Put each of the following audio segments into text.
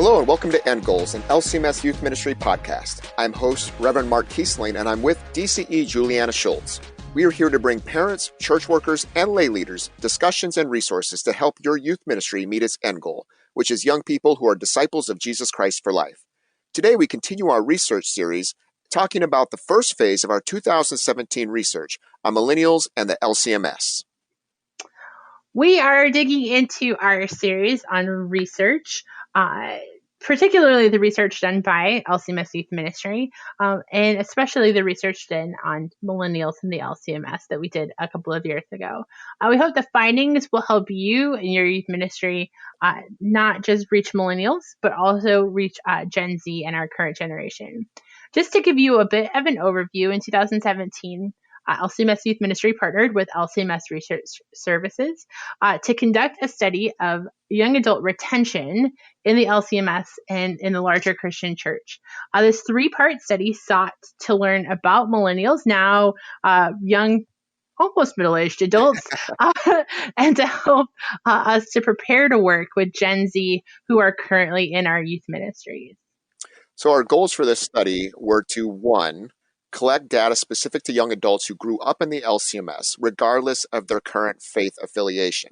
Hello and welcome to End Goals, an LCMS Youth Ministry podcast. I'm host Reverend Mark Kiesling, and I'm with DCE Juliana Schultz. We are here to bring parents, church workers, and lay leaders discussions and resources to help your youth ministry meet its end goal, which is young people who are disciples of Jesus Christ for life. Today we continue our research series talking about the first phase of our 2017 research on Millennials and the LCMS. We are digging into our series on research, particularly the research done by LCMS Youth Ministry, and especially the research done on Millennials and the LCMS that we did a couple of years ago. We hope the findings will help you and your youth ministry not just reach Millennials, but also reach Gen Z and our current generation. Just to give you a bit of an overview, in 2017, LCMS Youth Ministry partnered with LCMS Research Services to conduct a study of young adult retention in the LCMS and in the larger Christian church. This three-part study sought to learn about Millennials, now young, almost middle-aged adults, and to help us to prepare to work with Gen Z who are currently in our youth ministries. So our goals for this study were to, one, collect data specific to young adults who grew up in the LCMS, regardless of their current faith affiliation.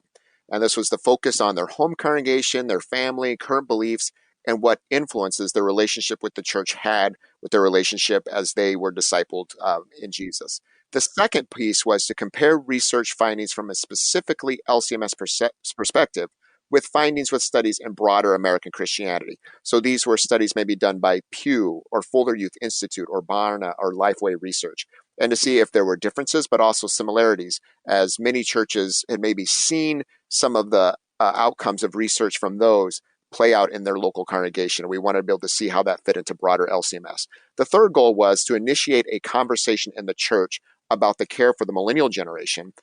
And this was the focus on their home congregation, their family, current beliefs, and what influences their relationship with the church had with their relationship as they were discipled in Jesus. The second piece was to compare research findings from a specifically LCMS perspective with findings with studies in broader American Christianity. So these were studies maybe done by Pew or Fuller Youth Institute or Barna or Lifeway Research, and to see if there were differences but also similarities, as many churches had maybe seen some of the outcomes of research from those play out in their local congregation. We wanted to be able to see how that fit into broader LCMS. The third goal was to initiate a conversation in the church about the care for the millennial generation,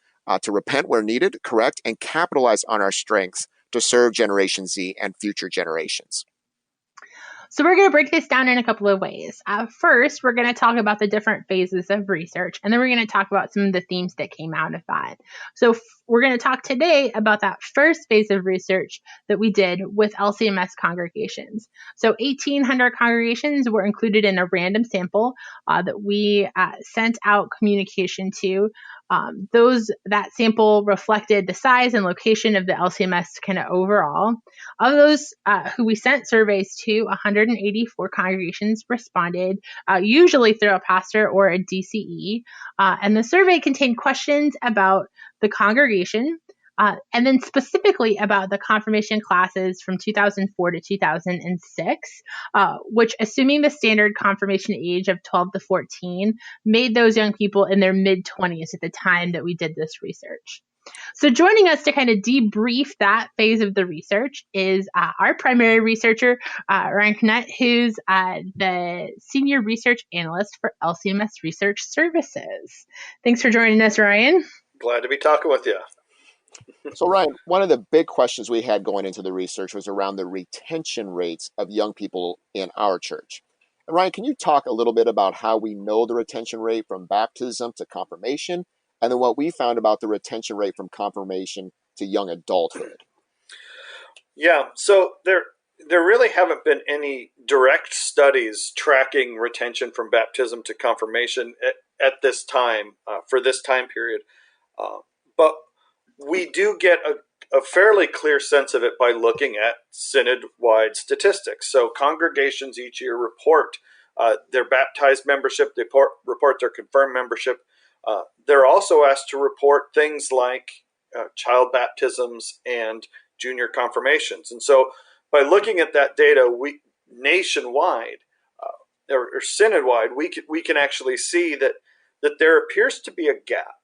to repent where needed, correct, and capitalize on our strengths to serve Generation Z and future generations. So we're going to break this down in a couple of ways. First, we're going to talk about the different phases of research, and then we're going to talk about some of the themes that came out of that. So we're going to talk today about that first phase of research that we did with LCMS congregations. So 1,800 congregations were included in a random sample that we sent out communication to. That sample reflected the size and location of the LCMS kind of overall. Of those who we sent surveys to, 184 congregations responded, usually through a pastor or a DCE. And the survey contained questions about the congregation, and then specifically about the confirmation classes from 2004 to 2006, which, assuming the standard confirmation age of 12 to 14, made those young people in their mid-20s at the time that we did this research. So joining us to kind of debrief that phase of the research is our primary researcher, Ryan Curnutt, who's the Senior Research Analyst for LCMS Research Services. Thanks for joining us, Ryan. Glad to be talking with you. So Ryan, one of the big questions we had going into the research was around the retention rates of young people in our church. And Ryan, can you talk a little bit about how we know the retention rate from baptism to confirmation, and then what we found about the retention rate from confirmation to young adulthood? Yeah, so there really haven't been any direct studies tracking retention from baptism to confirmation at this time, for this time period. But we do get a fairly clear sense of it by looking at synod-wide statistics. So congregations each year report their baptized membership, they report their confirmed membership. They're also asked to report things like child baptisms and junior confirmations. And so by looking at that data, we nationwide or synod-wide, we can actually see that there appears to be a gap,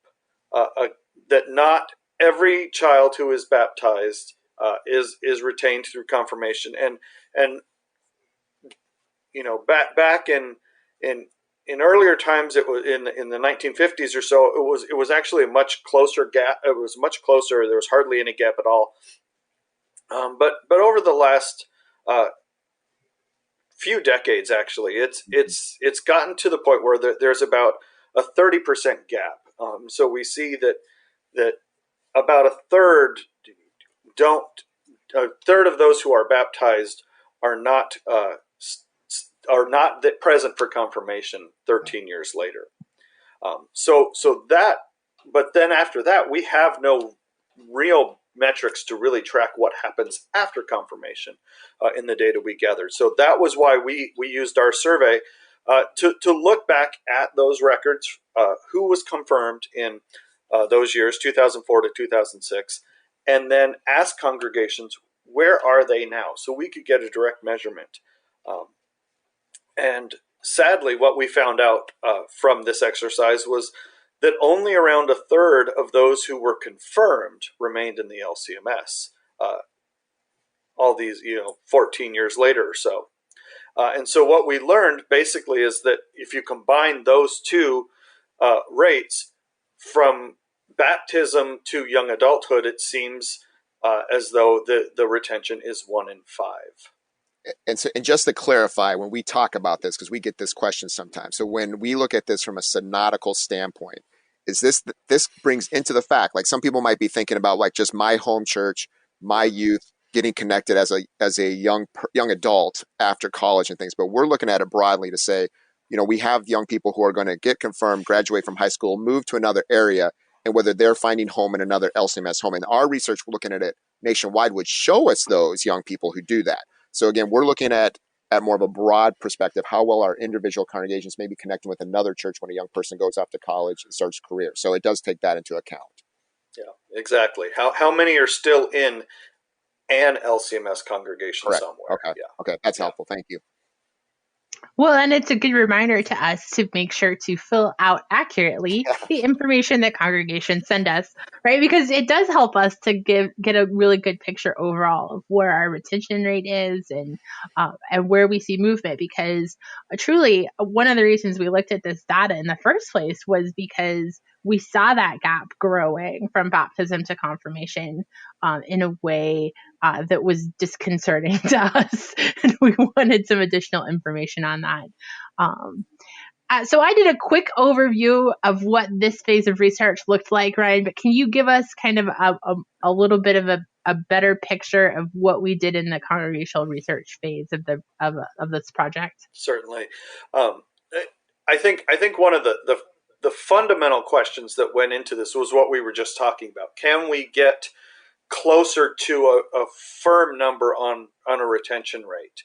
that not every child who is baptized is retained through confirmation, and you know, back in earlier times, it was in the 1950s or so, it was actually a much closer gap. It was much closer. There was hardly any gap at all. But over the last few decades, actually, it's gotten to the point where there's about a 30% gap. So we see that about a third of those who are baptized are not present for confirmation 13 years later. But then after that, we have no real metrics to really track what happens after confirmation in the data we gathered. So that was why we used our survey to look back at those records, who was confirmed in those years, 2004 to 2006, and then ask congregations, where are they now? So we could get a direct measurement. And sadly, what we found out from this exercise was that only around a third of those who were confirmed remained in the LCMS. All these, 14 years later or so. And so what we learned basically is that if you combine those two rates from baptism to young adulthood, it seems as though the retention is 1 in 5. And just to clarify, when we talk about this, because we get this question sometimes, so when we look at this from a synodical standpoint, is this brings into the fact, like some people might be thinking about like just my home church, my youth getting connected as a young adult after college and things, but we're looking at it broadly to say, we have young people who are going to get confirmed, graduate from high school, move to another area, and whether they're finding home in another LCMS home. And our research, we're looking at it nationwide, would show us those young people who do that. So again, we're looking at more of a broad perspective, how well our individual congregations may be connecting with another church when a young person goes off to college and starts a career. So it does take that into account. Yeah, exactly. How many are still in an LCMS congregation Correct. somewhere? Okay. Yeah. Okay. That's helpful. Thank you. Well, and it's a good reminder to us to make sure to fill out accurately the information that congregations send us, right? Because it does help us to get a really good picture overall of where our retention rate is and where we see movement. Because truly, one of the reasons we looked at this data in the first place was because we saw that gap growing from baptism to confirmation in a way that was disconcerting to us. And we wanted some additional information on that. So I did a quick overview of what this phase of research looked like, Ryan, but can you give us kind of a little bit of a better picture of what we did in the congregational research phase of this project? Certainly. I think one of the fundamental questions that went into this was what we were just talking about. Can we get closer to a firm number on a retention rate?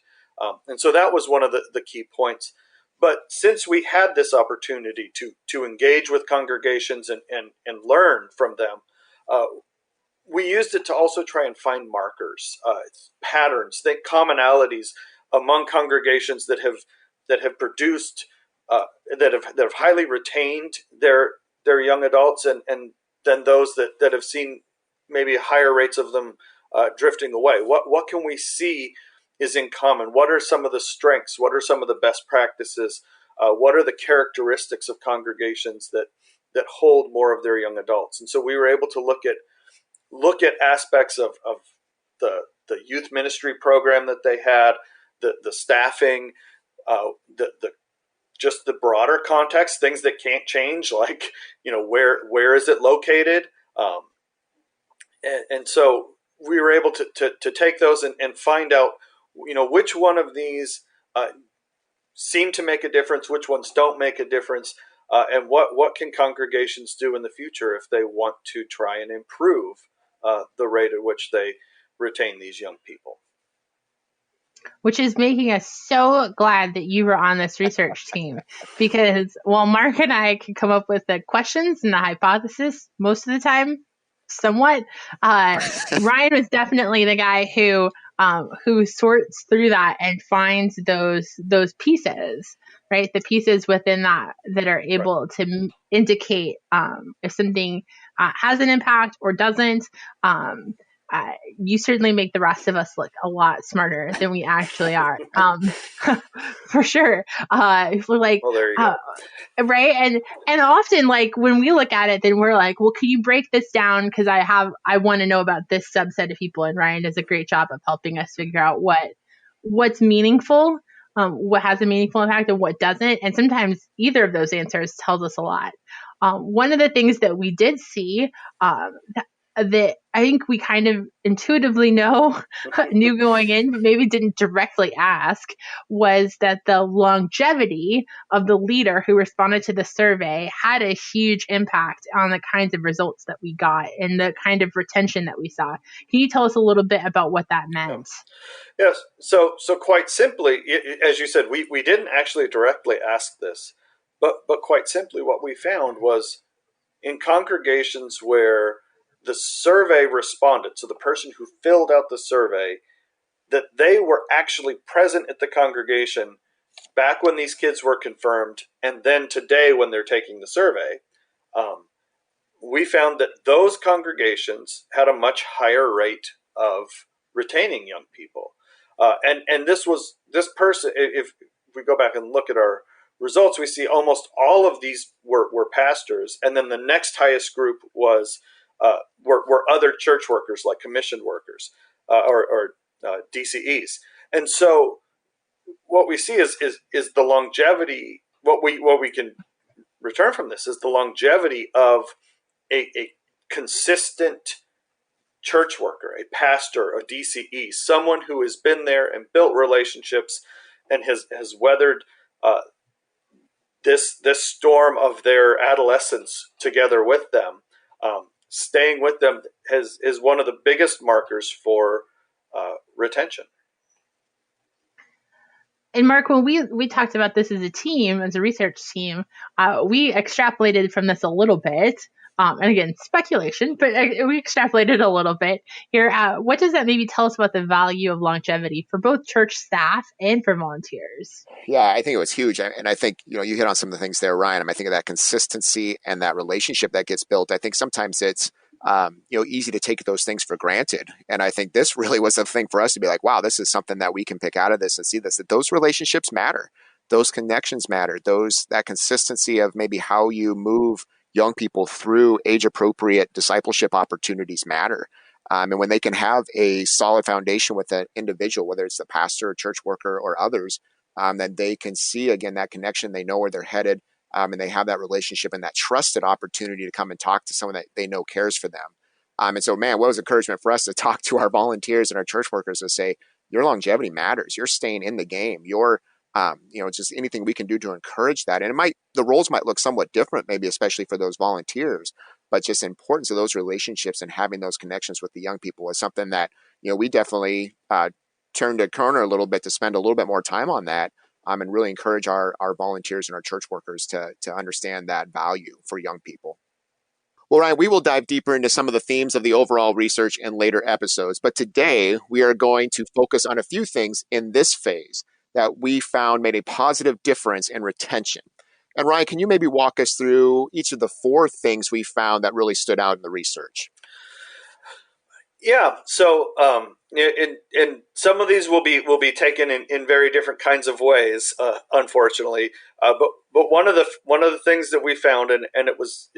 And so that was one of the key points. But since we had this opportunity to engage with congregations and learn from them, we used it to also try and find markers, patterns, commonalities among congregations that have produced that have highly retained their young adults, and then those that have seen maybe higher rates of them drifting away. What can we see is in common? What are some of the strengths? What are some of the best practices? What are the characteristics of congregations that hold more of their young adults? And so we were able to look at aspects of the youth ministry program that they had, the staffing, just the broader context, things that can't change, like where is it located? And so we were able to take those and find out, which one of these seem to make a difference, which ones don't make a difference, and what can congregations do in the future if they want to try and improve the rate at which they retain these young people. Which is making us so glad that you were on this research team, because while Mark and I can come up with the questions and the hypothesis most of the time, somewhat, Ryan was definitely the guy who sorts through that and finds those pieces, right? The pieces within that are able to indicate if something has an impact or doesn't. You certainly make the rest of us look a lot smarter than we actually are, for sure. We're like, well, there you go. Right. And often, like, when we look at it, then we're like, well, can you break this down? Because I want to know about this subset of people. And Ryan does a great job of helping us figure out what's meaningful, what has a meaningful impact and what doesn't. And sometimes either of those answers tells us a lot. One of the things that we did see, that I think we kind of intuitively knew going in, but maybe didn't directly ask, was that the longevity of the leader who responded to the survey had a huge impact on the kinds of results that we got and the kind of retention that we saw. Can you tell us a little bit about what that meant? Yes. So quite simply, as you said, we didn't actually directly ask this, but quite simply, what we found was in congregations where the survey responded, so the person who filled out the survey, that they were actually present at the congregation back when these kids were confirmed, and then today when they're taking the survey, we found that those congregations had a much higher rate of retaining young people. And this person, if we go back and look at our results, we see almost all of these were pastors, and then the next highest group were other church workers, like commissioned workers or DCEs. And so what we see is the longevity. What we can return from this is the longevity of a consistent church worker, a pastor, a DCE, someone who has been there and built relationships and has weathered this storm of their adolescence together with them. Staying with them is one of the biggest markers for retention. And Mark, when we talked about this as a team, as a research team, we extrapolated from this a little bit. And again, speculation, but we extrapolated a little bit here. What does that maybe tell us about the value of longevity for both church staff and for volunteers? Yeah, I think it was huge. And I think, you hit on some of the things there, Ryan. I think of that consistency and that relationship that gets built. I think sometimes it's, easy to take those things for granted. And I think this really was a thing for us to be like, wow, this is something that we can pick out of this and see this, that those relationships matter. Those connections matter. That consistency of maybe how you move young people through age-appropriate discipleship opportunities matter. And when they can have a solid foundation with an individual, whether it's the pastor, church worker, or others, then they can see, again, that connection. They know where they're headed, and they have that relationship and that trusted opportunity to come and talk to someone that they know cares for them. And so, man, what was encouragement for us to talk to our volunteers and our church workers to say, your longevity matters. You're staying in the game. You're just anything we can do to encourage that. And the roles might look somewhat different, maybe especially for those volunteers, but just the importance of those relationships and having those connections with the young people is something that, we definitely turned a corner a little bit to spend a little bit more time on that, and really encourage our volunteers and our church workers to understand that value for young people. Well, Ryan, we will dive deeper into some of the themes of the overall research in later episodes, but today we are going to focus on a few things in this phase that we found made a positive difference in retention. And Ryan, can you maybe walk us through each of the 4 things we found that really stood out in the research? Yeah. So, and some of these will be taken in very different kinds of ways, unfortunately. But one of the things that we found, and it was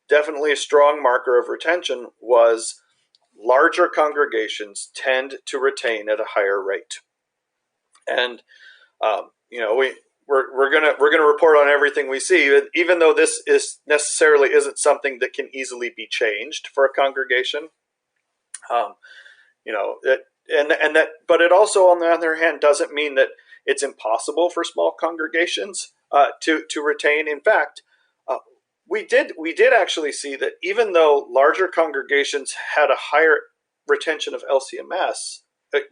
definitely a strong marker of retention, was larger congregations tend to retain at a higher rate. And we're gonna report on everything we see, even though this isn't something that can easily be changed for a congregation. But it also, on the other hand, doesn't mean that it's impossible for small congregations to retain. In fact, we did actually see that even though larger congregations had a higher retention of LCMS,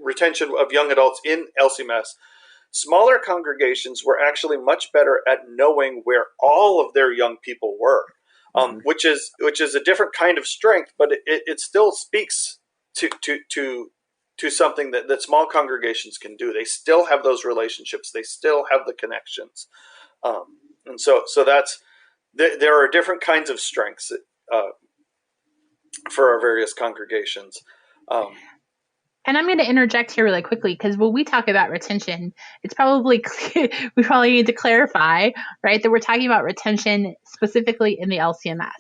retention of young adults in LCMS, smaller congregations were actually much better at knowing where all of their young people were, which is a different kind of strength, but it still speaks to something that small congregations can do. They still have those relationships. They still have the connections, and so that's. There are different kinds of strengths for our various congregations. And I'm going to interject here really quickly, because when we talk about retention, it's probably we probably need to clarify, right, that we're talking about retention specifically in the LCMS,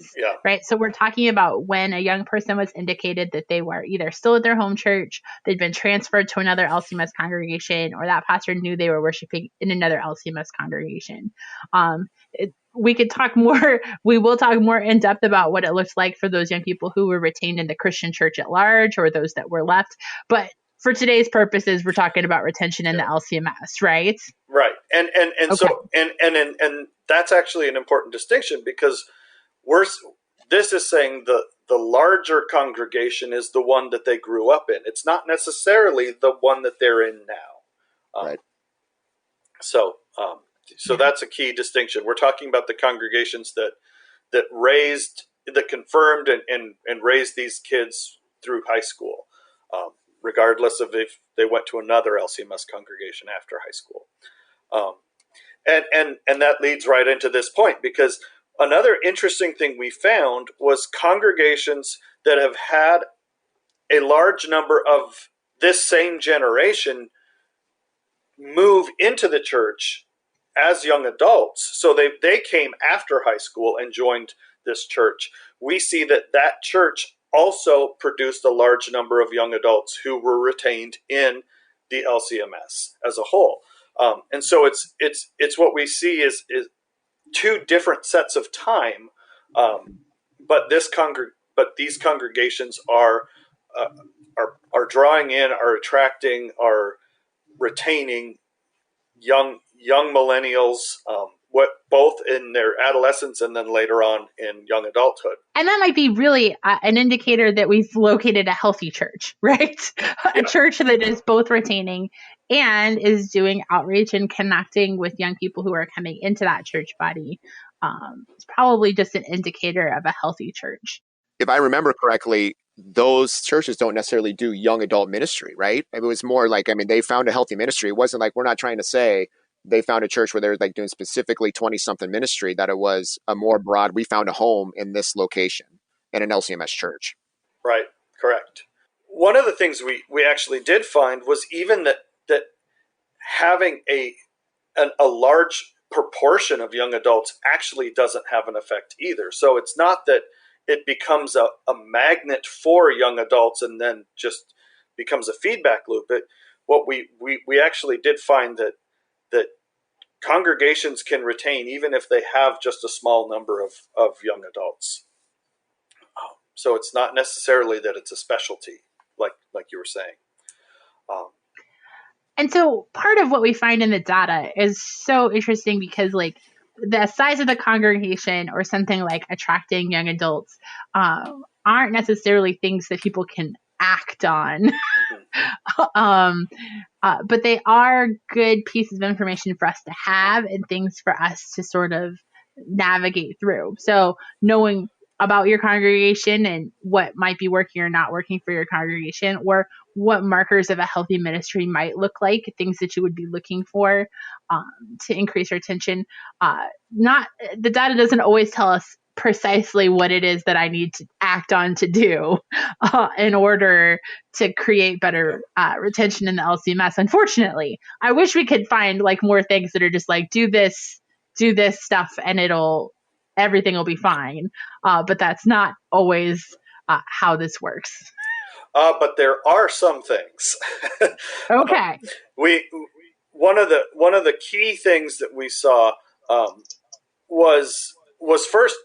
right? So we're talking about when a young person was indicated that they were either still at their home church, they'd been transferred to another LCMS congregation, or that pastor knew they were worshiping in another LCMS congregation. we could talk more. We will talk more in depth about what it looks like for those young people who were retained in the Christian church at large, or those that were left. But for today's purposes, we're talking about retention in the LCMS, right? Right. And Okay. so and that's actually an important distinction, because this is saying the larger congregation is the one that they grew up in. It's not necessarily the one that they're in now. Right. So that's a key distinction. We're talking about the congregations that confirmed and raised these kids through high school, regardless of if they went to another LCMS congregation after high school. And that leads right into this point, because another interesting thing we found was congregations that have had a large number of this same generation move into the church as young adults. So they came after high school and joined this church. We see that church also produced a large number of young adults who were retained in the LCMS as a whole. And so it's what we see is two different sets of time, but these congregations are drawing in, are attracting, are retaining young millennials, both in their adolescence and then later on in young adulthood. And that might be really an indicator that we've located a healthy church, right? A church that is both retaining and is doing outreach and connecting with young people who are coming into that church body. It's probably just an indicator of a healthy church. If I remember correctly, those churches don't necessarily do young adult ministry, right? It was more like, they found a healthy ministry. It wasn't like, we're not trying to say they found a church where they're like doing specifically 20-something ministry, that it was a more broad, we found a home in this location in an LCMS church. Right, correct. One of the things we actually did find was even that having a large proportion of young adults actually doesn't have an effect either. So it's not that it becomes a magnet for young adults and then just becomes a feedback loop. What we actually did find that congregations can retain even if they have just a small number of young adults. So it's not necessarily that it's a specialty, like you were saying. And so part of what we find in the data is so interesting, because like the size of the congregation or something like attracting young adults aren't necessarily things that people can act on. But they are good pieces of information for us to have and things for us to sort of navigate through. So knowing about your congregation and what might be working or not working for your congregation, or what markers of a healthy ministry might look like, things that you would be looking for to increase your attention. The data doesn't always tell us precisely what it is that I need to act on to do in order to create better retention in the LCMS. Unfortunately, I wish we could find like more things that are just like, do this stuff and everything will be fine. But that's not always how this works. But there are some things. Okay. One of the key things that we saw was first,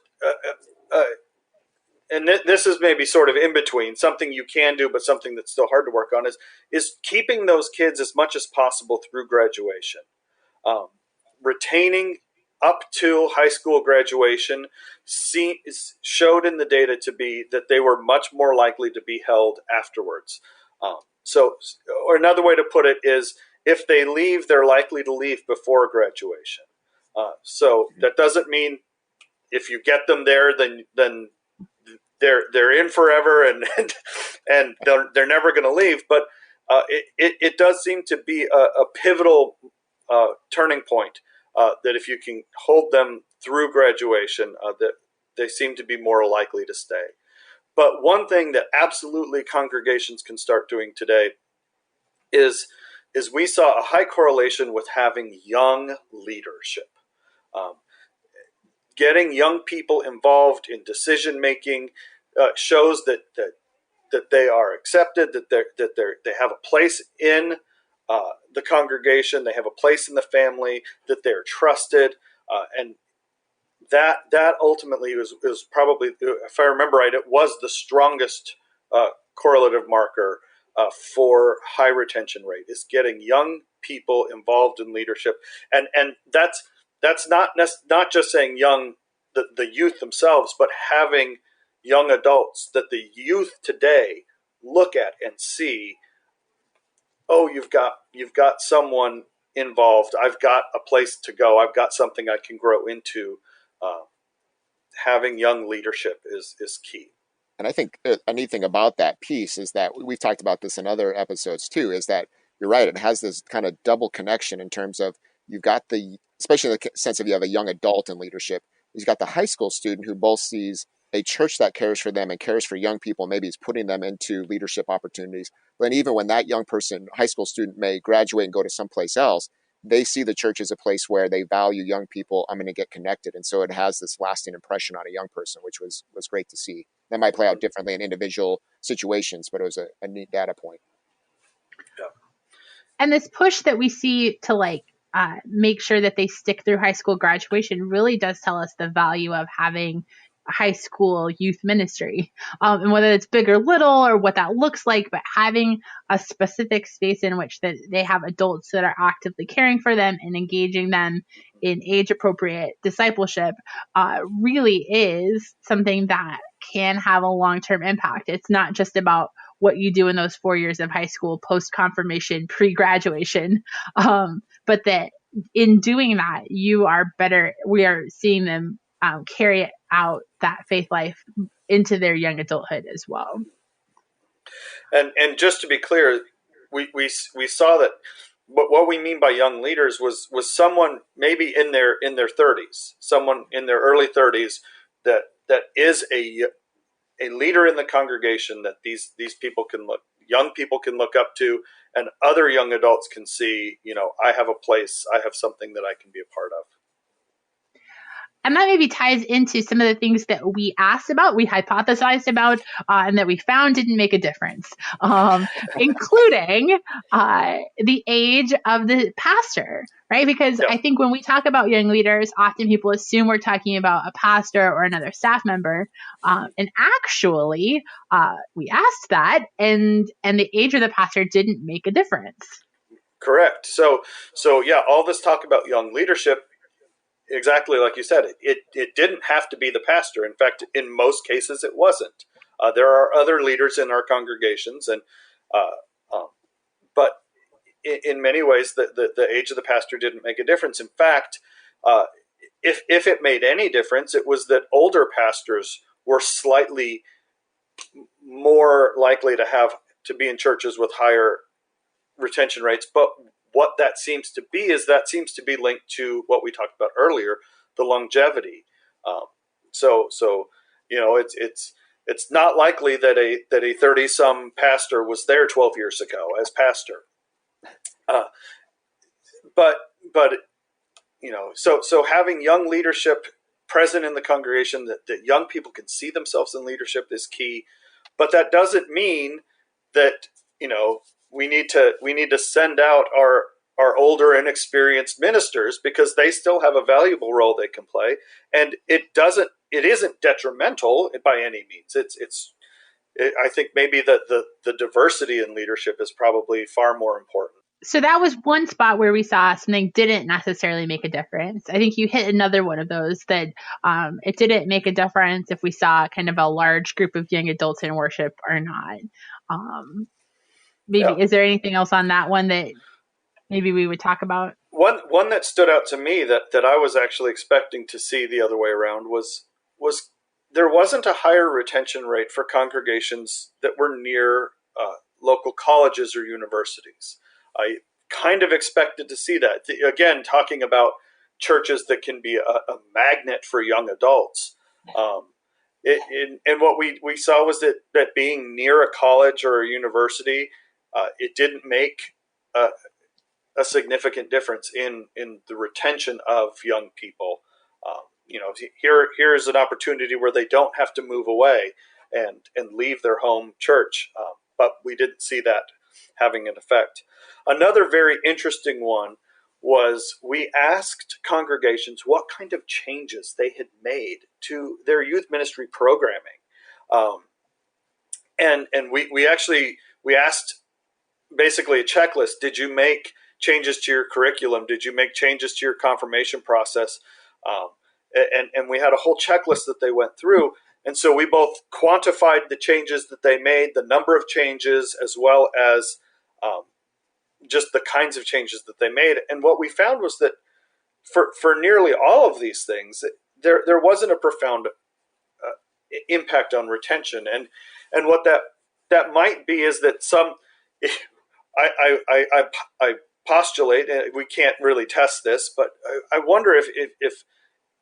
and this is maybe sort of in between, something you can do, but something that's still hard to work on, is keeping those kids as much as possible through graduation, retaining up to high school graduation. Showed in the data to be that they were much more likely to be held afterwards. Or another way to put it is, if they leave, they're likely to leave before graduation. So that doesn't mean if you get them there, then they're in forever and they're never going to leave. But it does seem to be a pivotal turning point, that if you can hold them through graduation, that they seem to be more likely to stay. But one thing that absolutely congregations can start doing today is we saw a high correlation with having young leadership. Getting young people involved in decision making shows that they are accepted, that they have a place in the congregation, they have a place in the family, that they're trusted, and that ultimately was probably, if I remember right, it was the strongest correlative marker for high retention rate, is getting young people involved in leadership, and that's not just saying young, the youth themselves, but having young adults that the youth today look at and see, oh, you've got someone involved. I've got a place to go. I've got something I can grow into. Having young leadership is key. And I think a neat thing about that piece is that we've talked about this in other episodes too, is that you're right, it has this kind of double connection in terms of you've got especially in the sense of you have a young adult in leadership, you've got the high school student who both sees a church that cares for them and cares for young people, maybe is putting them into leadership opportunities. But then even when that young person, high school student, may graduate and go to someplace else, they see the church as a place where they value young people. I'm going to get connected. And so it has this lasting impression on a young person, which was great to see. That might play out differently in individual situations, but it was a neat data point. Yeah. And this push that we see to make sure that they stick through high school graduation really does tell us the value of having high school youth ministry, and whether it's big or little or what that looks like, but having a specific space in which that they have adults that are actively caring for them and engaging them in age appropriate discipleship really is something that can have a long-term impact. It's not just about what you do in those 4 years of high school, post-confirmation, pre-graduation, but that in doing that, we are seeing them carry out that faith life into their young adulthood as well. And just to be clear, we saw that what we mean by young leaders was someone maybe in their 30s, someone in their early 30s that is a leader in the congregation that these young people can look up to, and other young adults can see, I have a place, I have something that I can be a part of. And that maybe ties into some of the things that we asked about, we hypothesized about, and that we found didn't make a difference, including the age of the pastor, right? Because I think when we talk about young leaders, often people assume we're talking about a pastor or another staff member. And actually, we asked that, and the age of the pastor didn't make a difference. Correct. So yeah, all this talk about young leadership, exactly like you said, it didn't have to be the pastor. In fact, in most cases, it wasn't. There are other leaders in our congregations, and but in many ways, the age of the pastor didn't make a difference. In fact, if it made any difference, it was that older pastors were slightly more likely to be in churches with higher retention rates. But what that seems to be linked to what we talked about earlier, the longevity. So it's not likely that a 30-some pastor was there 12 years ago as pastor. But so having young leadership present in the congregation, that young people can see themselves in leadership, is key. But that doesn't mean that we need to send out our older inexperienced ministers, because they still have a valuable role they can play, and it isn't detrimental by any means. I think maybe the diversity in leadership is probably far more important. So that was one spot where we saw something didn't necessarily make a difference. I think you hit another one of those, that it didn't make a difference if we saw kind of a large group of young adults in worship or not. Is there anything else on that one that maybe we would talk about? One that stood out to me that I was actually expecting to see the other way around was there wasn't a higher retention rate for congregations that were near local colleges or universities. I kind of expected to see that. Again, talking about churches that can be a magnet for young adults. And what we saw was that being near a college or a university, it didn't make a significant difference in the retention of young people. Here's an opportunity where they don't have to move away and leave their home church, but we didn't see that having an effect. Another very interesting one was we asked congregations what kind of changes they had made to their youth ministry programming. And we actually asked basically a checklist. Did you make changes to your curriculum? Did you make changes to your confirmation process? And we had a whole checklist that they went through. And so we both quantified the changes that they made, the number of changes, as well as just the kinds of changes that they made. And what we found was that for nearly all of these things, there wasn't a profound impact on retention. And what that might be is that some, I postulate, and we can't really test this, but I wonder if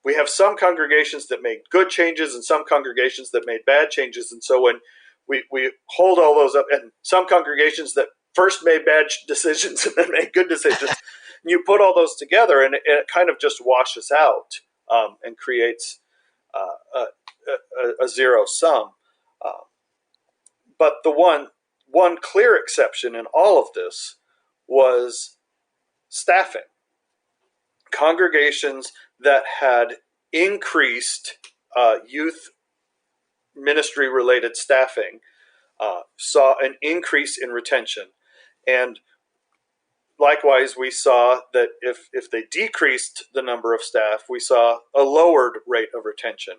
we have some congregations that made good changes and some congregations that made bad changes. And so when we hold all those up, and some congregations that first made bad decisions and then made good decisions, and you put all those together, and it kind of just washes out and creates a zero sum. But the one clear exception in all of this was staffing. Congregations that had increased youth ministry related staffing saw an increase in retention. And likewise, we saw that if they decreased the number of staff, we saw a lowered rate of retention.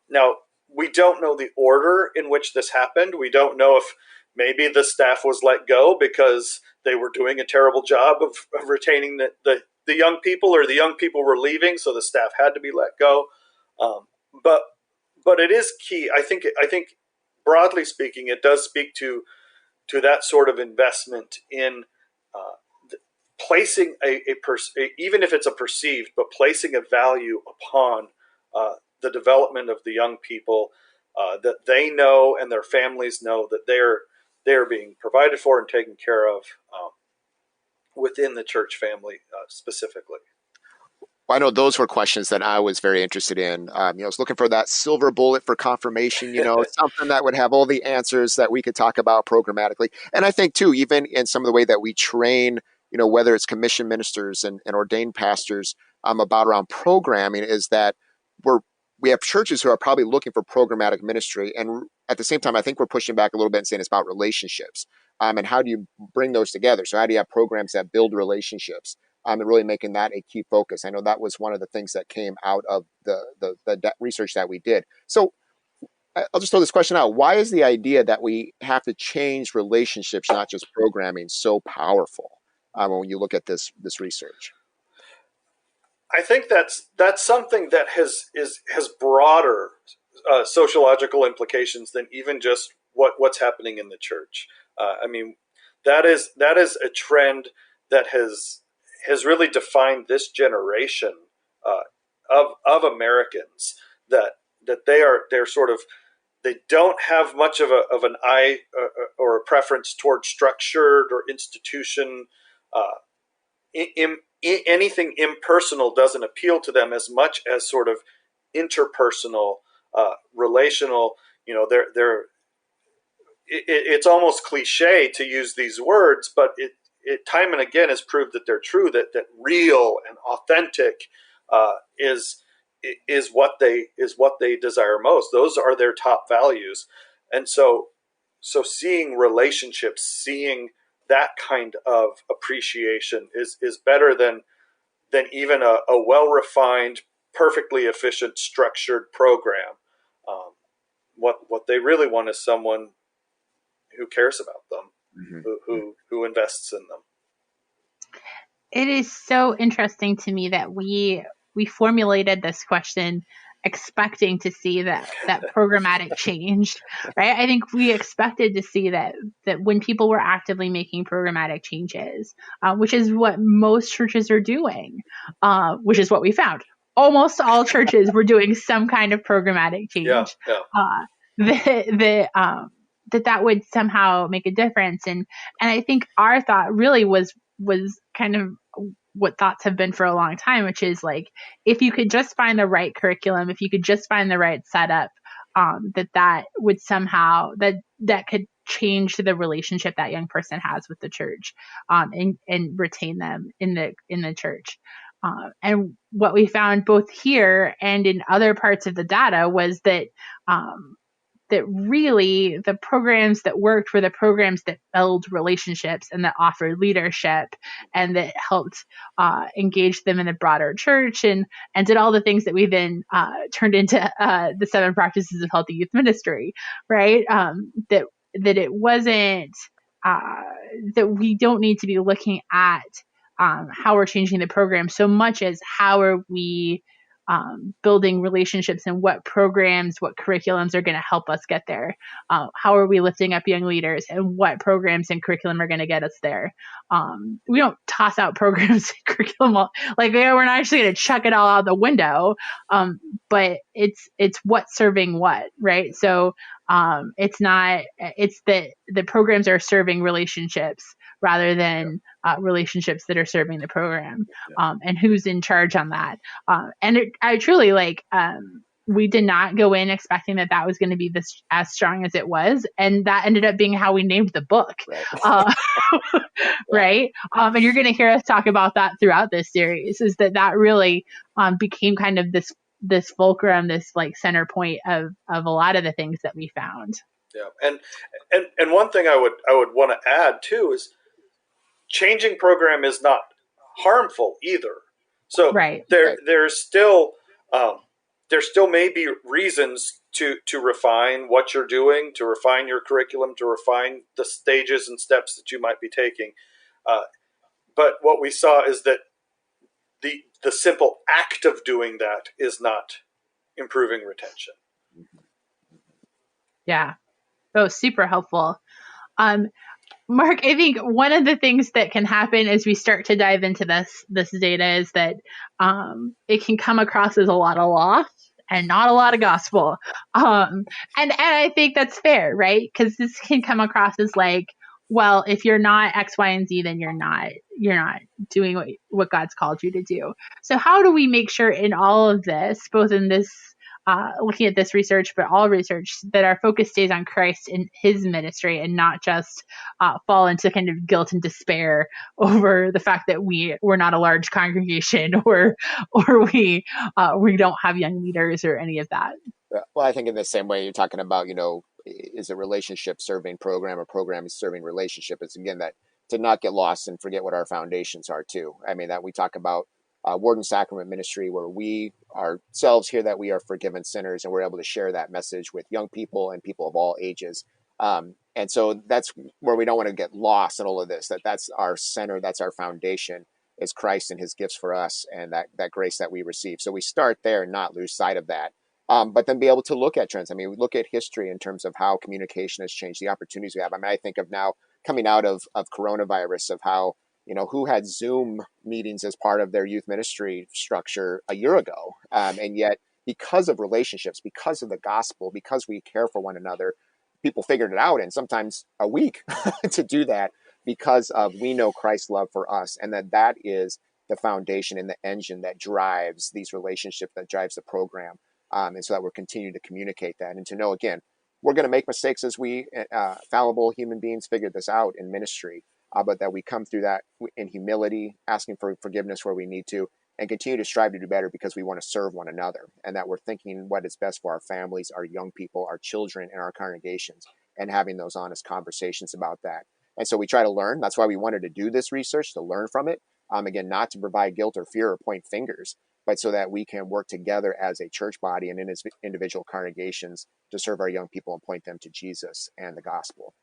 Now, we don't know the order in which this happened. We don't know if maybe the staff was let go because they were doing a terrible job of retaining the young people, or the young people were leaving, so the staff had to be let go. But it is key. I think broadly speaking, it does speak to that sort of investment in placing even if it's a perceived, but placing a value upon the development of the young people, that they know and their families know that they're being provided for and taken care of within the church family specifically. I know those were questions that I was very interested in. I was looking for that silver bullet for confirmation, something that would have all the answers that we could talk about programmatically. And I think too, even in some of the way that we train, whether it's commissioned ministers and ordained pastors about around programming, is that we have churches who are probably looking for programmatic ministry. And at the same time, I think we're pushing back a little bit and saying it's about relationships. And how do you bring those together? So how do you have programs that build relationships? And really making that a key focus. I know that was one of the things that came out of the research that we did. So I'll just throw this question out. Why is the idea that we have to change relationships, not just programming, so powerful when you look at this research? I think that's something that has broader sociological implications than even just what's happening in the church. That is a trend that has really defined this generation of Americans, that they're sort of, they don't have much of an eye or a preference towards structured or institution. Anything impersonal doesn't appeal to them as much as sort of interpersonal, relational. It's almost cliche to use these words, but it time and again has proved that they're true, that real and authentic is what they desire most. Those are their top values. And so seeing relationships, seeing that kind of appreciation is better than even a well-refined, perfectly efficient, structured program. What they really want is someone who cares about them, mm-hmm. who invests in them. It is so interesting to me that we formulated this question expecting to see that programmatic change, right? I think we expected to see that when people were actively making programmatic changes, which is what most churches are doing, which is what we found. Almost all churches were doing some kind of programmatic change. That would somehow make a difference. And I think our thought really was kind of what thoughts have been for a long time, which is like, if you could just find the right curriculum, if you could just find the right setup, that would somehow, that could change the relationship that young person has with the church, and retain them in the church. And what we found both here and in other parts of the data was that that really the programs that worked were the programs that build relationships and that offered leadership and that helped engage them in the broader church and did all the things that we then turned into the 7 practices of healthy youth ministry, right? That it wasn't that we don't need to be looking at how we're changing the program so much as how are we building relationships and what programs, what curriculums are going to help us get there. How are we lifting up young leaders and what programs and curriculum are going to get us there? We don't toss out programs and curriculum. Like we're not actually going to chuck it all out the window. But it's what's serving what, right? So it's the programs are serving relationships rather than relationships that are serving the program, and who's in charge on that. I truly we did not go in expecting that was going to be this as strong as it was. And that ended up being how we named the book. Right. Right. And you're going to hear us talk about that throughout this series, is that really became kind of this fulcrum, this like center point of a lot of the things that we found. Yeah. And one thing I would want to add too is changing program is not harmful either. So there's still may be reasons to refine what you're doing, to refine your curriculum, to refine the stages and steps that you might be taking. But what we saw is that the simple act of doing that is not improving retention. Yeah. Oh, super helpful. Mark, I think one of the things that can happen as we start to dive into this data is that it can come across as a lot of law and not a lot of gospel. And I think that's fair, right? Because this can come across as like, well, if you're not X, Y, and Z, then you're not doing what God's called you to do. So how do we make sure in all of this, both in this looking at this research, but all research, that our focus stays on Christ and his ministry and not just fall into kind of guilt and despair over the fact that we're not a large congregation or we don't have young leaders or any of that. Well, I think in the same way you're talking about, is a relationship serving program or program is serving relationship. It's again that to not get lost and forget what our foundations are too. I mean, that we talk about Word and Sacrament ministry, where we ourselves hear that we are forgiven sinners, and we're able to share that message with young people and people of all ages. And so that's where we don't want to get lost in all of this, that's our center, that's our foundation, is Christ and his gifts for us and that grace that we receive. So we start there and not lose sight of that. But then be able to look at trends. I mean, we look at history in terms of how communication has changed, the opportunities we have. I mean, I think of now coming out of coronavirus, of how, who had Zoom meetings as part of their youth ministry structure a year ago. And yet, because of relationships, because of the gospel, because we care for one another, people figured it out in sometimes a week to do that, because of we know Christ's love for us, and that is the foundation and the engine that drives these relationships, that drives the program. And so that we're continuing to communicate that, and to know, again, we're going to make mistakes as we fallible human beings figure this out in ministry, but that we come through that in humility, asking for forgiveness where we need to, and continue to strive to do better because we want to serve one another, and that we're thinking what is best for our families, our young people, our children, and our congregations, and having those honest conversations about that. And so we try to learn. That's why we wanted to do this research, to learn from it. Again, not to provide guilt or fear or point fingers, but so that we can work together as a church body and in its individual congregations to serve our young people and point them to Jesus and the gospel.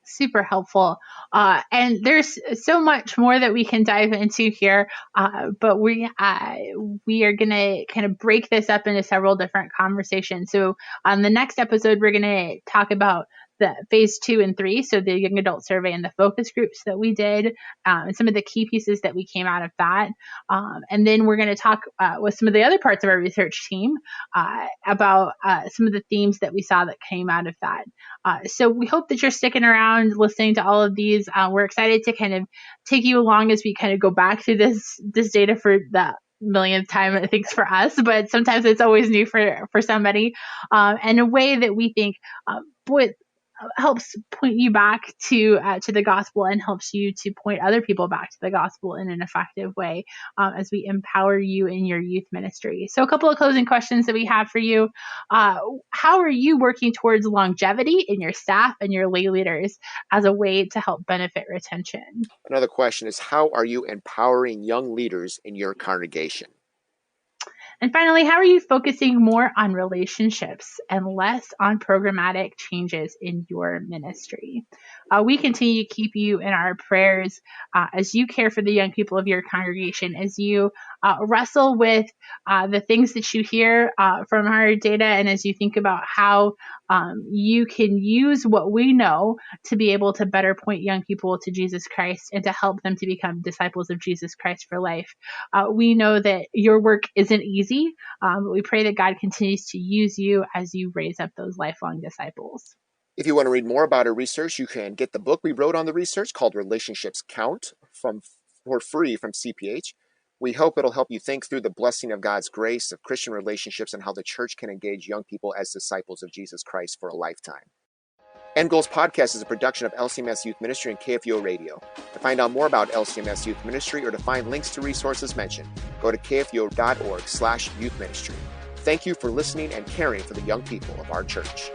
Super helpful. And there's so much more that we can dive into here, but we are going to kind of break this up into several different conversations. So on the next episode, we're going to talk about the phase 2 and 3, so the young adult survey and the focus groups that we did, and some of the key pieces that we came out of that. And then we're going to talk with some of the other parts of our research team about some of the themes that we saw that came out of that. So we hope that you're sticking around, listening to all of these. We're excited to kind of take you along as we kind of go back through this data for millionth time it thinks for us, but sometimes it's always new for somebody, and a way that we think helps point you back to the gospel and helps you to point other people back to the gospel in an effective way, as we empower you in your youth ministry. So a couple of closing questions that we have for you. How are you working towards longevity in your staff and your lay leaders as a way to help benefit retention? Another question is, how are you empowering young leaders in your congregation? And finally, how are you focusing more on relationships and less on programmatic changes in your ministry? We continue to keep you in our prayers as you care for the young people of your congregation, as you wrestle with the things that you hear from our data, and as you think about how you can use what we know to be able to better point young people to Jesus Christ and to help them to become disciples of Jesus Christ for life. We know that your work isn't easy, but we pray that God continues to use you as you raise up those lifelong disciples. If you want to read more about our research, you can get the book we wrote on the research called Relationships Count for free from CPH. We hope it'll help you think through the blessing of God's grace of Christian relationships and how the church can engage young people as disciples of Jesus Christ for a lifetime. End Goals Podcast is a production of LCMS Youth Ministry and KFUO Radio. To find out more about LCMS Youth Ministry or to find links to resources mentioned, go to kfuo.org/youth ministry. Thank you for listening and caring for the young people of our church.